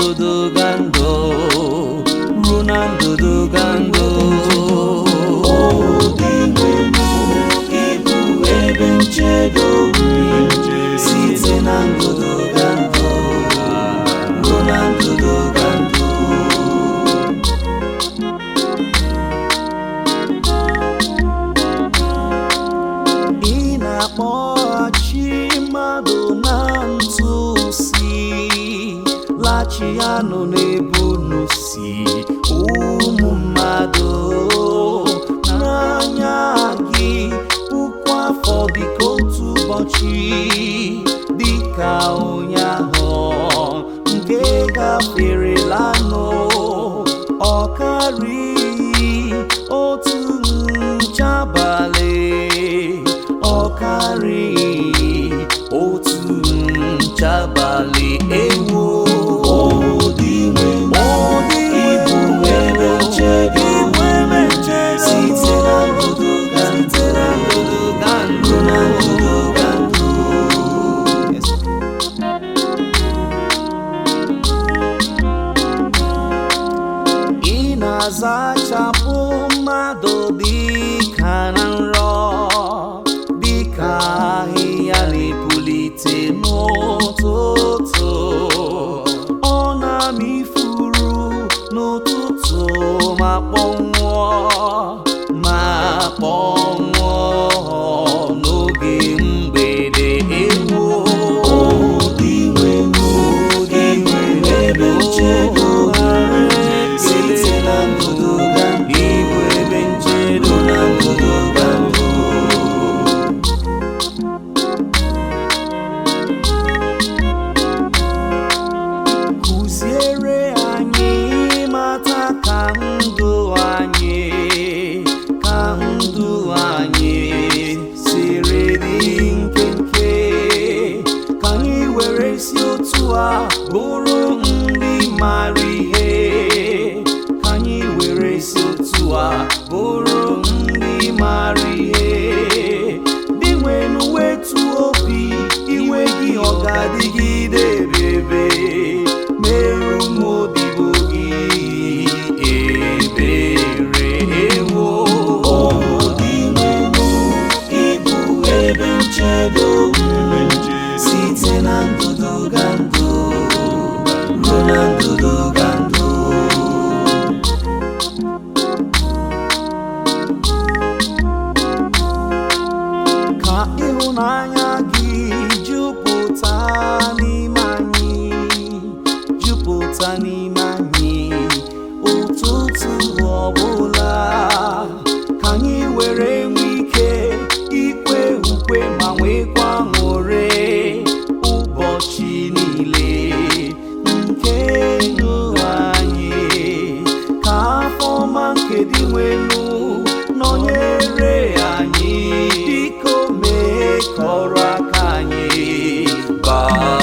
ndụdụ ga ndụ ruo na ndụdụ ga ndụ. Ịbụ ebe nchedo site na ndụdụ ga ndụ ruo na ndụdụ ga ndụ. Ị na-akpọghachi mmadụ na ntụsi, lachi anụ n'ebe unu si ụmụ mmadụ. N'anya gị puku afọ dịka otu ụbọchị, dịka ụnyaahụ nke gaferelanụ. Ọ karịghị otu nchabalị, ọ karịghị otu nchabalị. Ewo ịbụ ebe nchedo site na ndụdụ ga ndụ na ndụdụ ga ndụ. Ị na-azachapụ mmadụ dịka na nrọ, dịka ahịhịa na-epulite n'ụtụtụ. Ọ na-amị ifuru n'ụtụtụ ma kpọnwụọ n'oge mgbede. Ewo ebe nchedo site na ndụdụ ga ndụ. Ịbụ ebe nchedo na ndụdụ ga ndụ. Kụziere anyị mata ka ndụ anyị siri dị nkenke, ka anyị were si otu a bụrụ ndị mara ihe, ka anyị were si otu a bụrụ ndị mara ihe. Dị nwenu wetu obi, iwe gị ọ ga-adịgide ebebe. Merụ m odibo gị ebere. Ewo ịbụ ebe nchedo site na ndụdụ ga ndụ ruo na ndụdụ ga ndụ. Ka ịhụnanya gị jupụta n'ime anyị, jupụta n'ime anyị ụtụtụ ọbụla. Ka anyị were nwe ike ikwe ukwe ma nwekwa aṅụrị ụbọchị niile nke ndụ anyị. Ka afọ ọma nke dị nwelu nọnyere anyị, biko mee ka ọrụ aka anyị baa